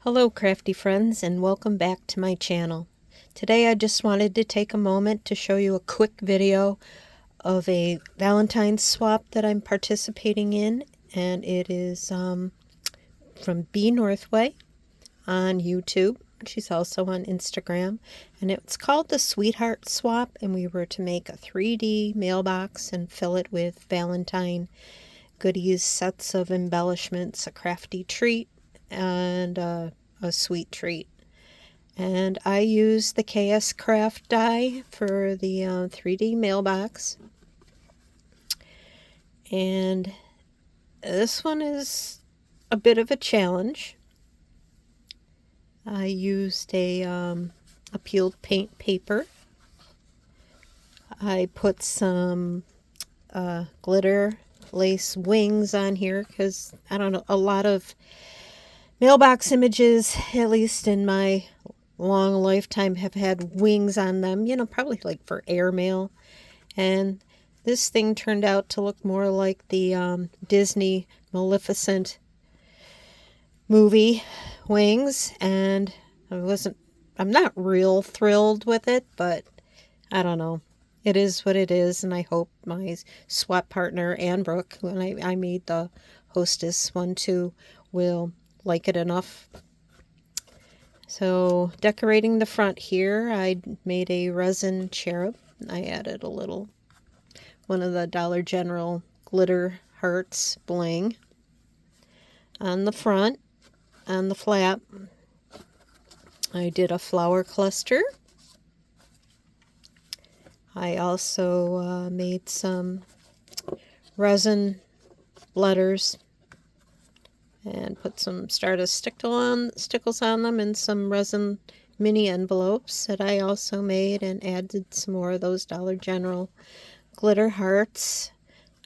Hello crafty friends, and welcome back to my channel. Today I just wanted to take a moment to show you a quick video of a Valentine's swap that I'm participating in, and it is from Brooke Northway on YouTube. She's also on Instagram, and it's called the Sweerheart Swap, and we were to make a 3D mailbox and fill it with Valentine goodies, sets of embellishments, a crafty treat, and a sweet treat. And I used the KS Craft die for the 3D mailbox. And this one is a bit of a challenge. I used a peeled paint paper. I put some glitter lace wings on here because, I don't know, a lot of mailbox images, at least in my long lifetime, have had wings on them, you know, probably like for airmail. And this thing turned out to look more like the Disney Maleficent movie wings, and I'm not real thrilled with it, but I don't know. It is what it is, and I hope my swap partner, Ann Brooke, when I made the hostess one too, will like it enough. So decorating the front here, I made a resin cherub. I added a little one of the Dollar General glitter hearts bling on the front. On the flap, I did a flower cluster. I also made some resin letters and put some Stardust stickles on them and some resin mini envelopes that I also made, and added some more of those Dollar General glitter hearts.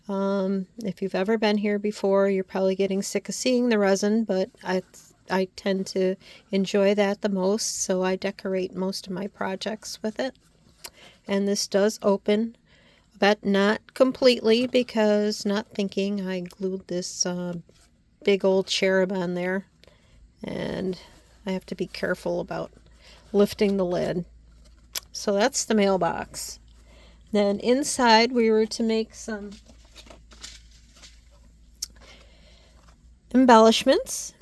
If you've ever been here before, you're probably getting sick of seeing the resin, but I tend to enjoy that the most, so I decorate most of my projects with it. And this does open, but not completely, because not thinking, I glued this big old cherub on there, and I have to be careful about lifting the lid. So that's the mailbox. Then inside we were to make some embellishments,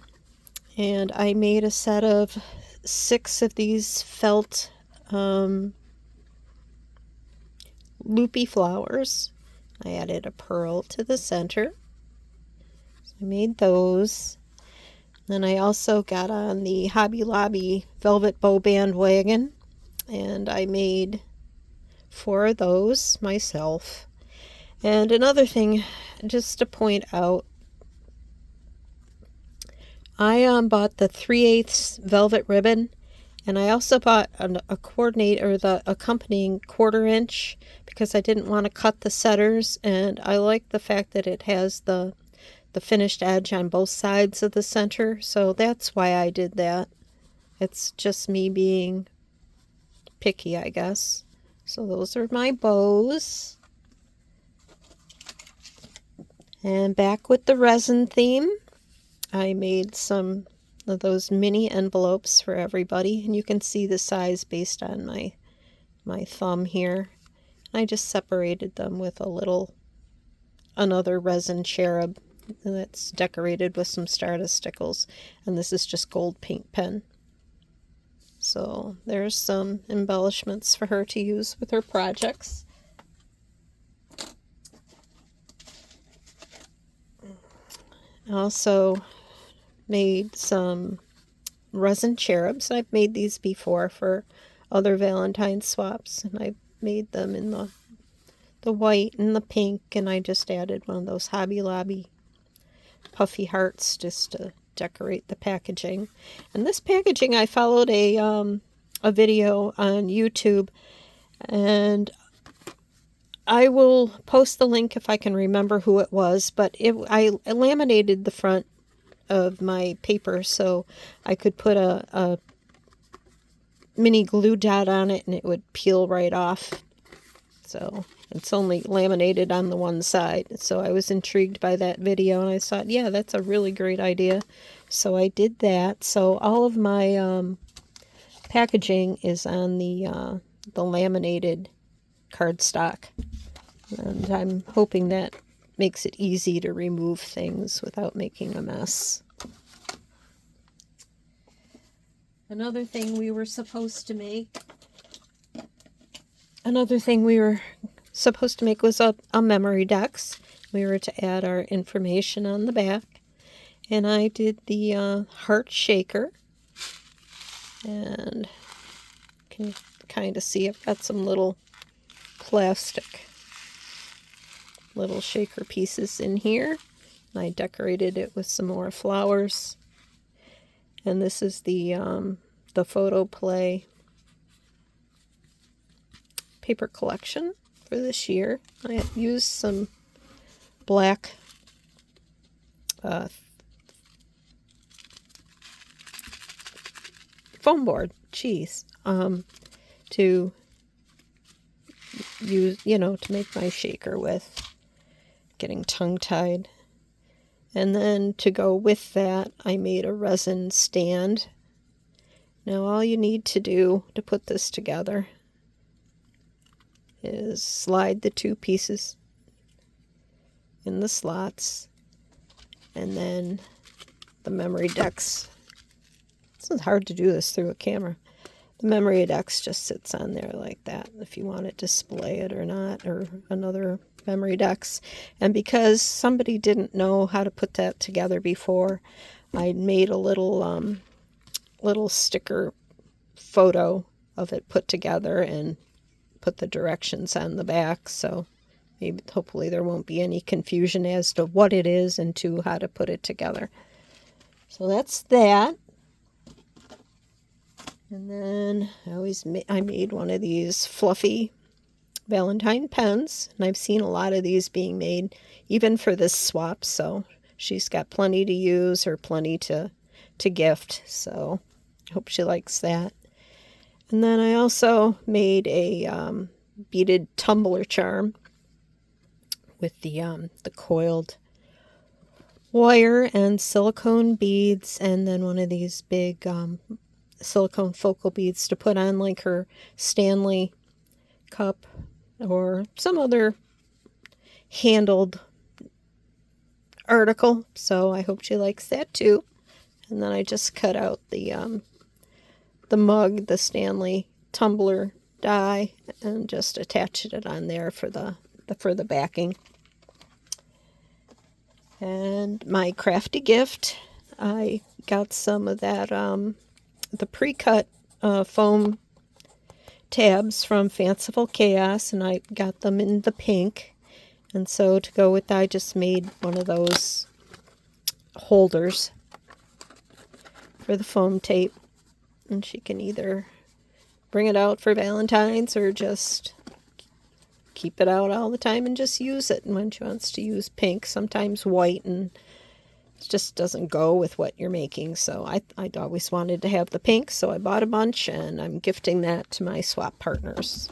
and I made a set of 6 of these felt loopy flowers. I added a pearl to the center. So I made those. Then I also got on the Hobby Lobby velvet bow bandwagon, and I made 4 of those myself. And another thing, just to point out, I bought the 3/8 velvet ribbon, and I also bought a coordinator, the accompanying 1/4 inch, because I didn't want to cut the centers, and I like the fact that it has the finished edge on both sides of the center, so that's why I did that. It's just me being picky, I guess. So those are my bows. And back with the resin theme, I made some of those mini envelopes for everybody, and you can see the size based on my thumb here. I just separated them with another resin cherub that's decorated with some Stardust stickles, and this is just gold paint pen. So there's some embellishments for her to use with her projects. I also made some resin cherubs. I've made these before for other Valentine swaps, and I made them in the white and the pink, and I just added one of those Hobby Lobby puffy hearts just to decorate the packaging. And this packaging, I followed a video on YouTube, and I will post the link if I can remember who it was, but I laminated the front of my paper so I could put a mini glue dot on it and it would peel right off. So it's only laminated on the one side. So I was intrigued by that video, and I thought, yeah, that's a really great idea So I did that. So all of my packaging is on the laminated cardstock. And I'm hoping that makes it easy to remove things without making a mess. Another thing we were supposed to make was a memory dex. We were to add our information on the back. And I did the heart shaker. And can you kind of see I've got some little plastic little shaker pieces in here. I decorated it with some more flowers. And this is the photo play paper collection for this year. I have used some black foam board, to use, to make my shaker with. Getting tongue-tied. And then to go with that, I made a resin stand. Now all you need to do to put this together is slide the two pieces in the slots, and then the memory dex. It's hard to do this through a camera. The memory dex just sits on there like that if you want to display it or not, or another memory dex. And because somebody didn't know how to put that together before, I made a little sticker photo of it put together and put the directions on the back, so hopefully there won't be any confusion as to what it is and to how to put it together. So that's that. And then I made one of these fluffy Valentine pens, and I've seen a lot of these being made even for this swap, so she's got plenty to use or plenty to gift, so I hope she likes that. And then I also made a beaded tumbler charm with the coiled wire and silicone beads, and then one of these big silicone focal beads to put on like her Stanley cup or some other handled article. So I hope she likes that too. And then I just cut out the mug, the Stanley tumbler die, and just attached it on there for the backing. And my crafty gift, I got some of that the pre-cut foam tabs from Fanciful Chaos, and I got them in the pink. And so to go with that, I just made one of those holders for the foam tape. And she can either bring it out for Valentine's or just keep it out all the time and just use it. And when she wants to use pink, sometimes white, and it just doesn't go with what you're making. So I'd always wanted to have the pink, so I bought a bunch, and I'm gifting that to my swap partners.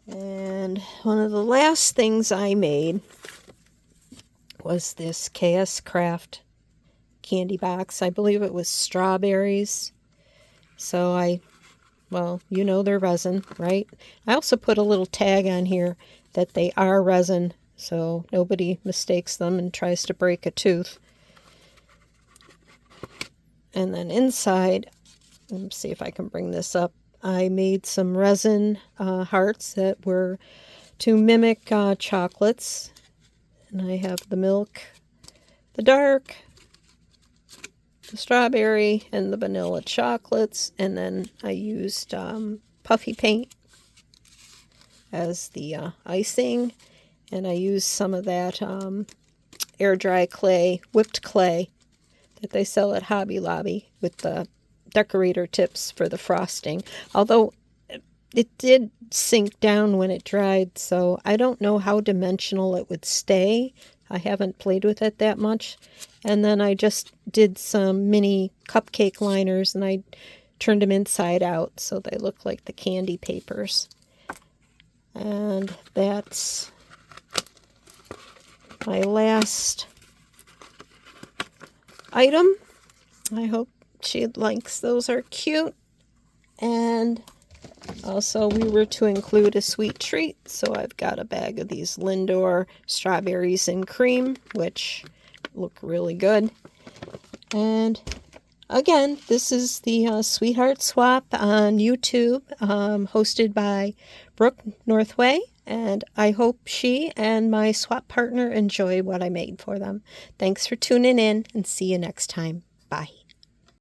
And one of the last things I made was this KS Craft candy box. I believe it was strawberries. So they're resin, right? I also put a little tag on here that they are resin, so nobody mistakes them and tries to break a tooth. And then inside, let me see if I can bring this up, I made some resin hearts that were to mimic chocolates. And I have the milk, the dark, the strawberry, and the vanilla chocolates. And then I used puffy paint as the icing. And I used some of that air dry clay, whipped clay that they sell at Hobby Lobby with the decorator tips for the frosting. Although it did sink down when it dried, so I don't know how dimensional it would stay. I haven't played with it that much. And then I just did some mini cupcake liners, and I turned them inside out so they look like the candy papers. And that's my last item. I hope she likes. Those are cute. And also we were to include a sweet treat, so I've got a bag of these Lindor strawberries and cream, which look really good. And again, this is the Sweerheart Swap on YouTube, hosted by Brooke Northway, and I hope she and my swap partner enjoy what I made for them. Thanks for tuning in, and see you next time. Bye.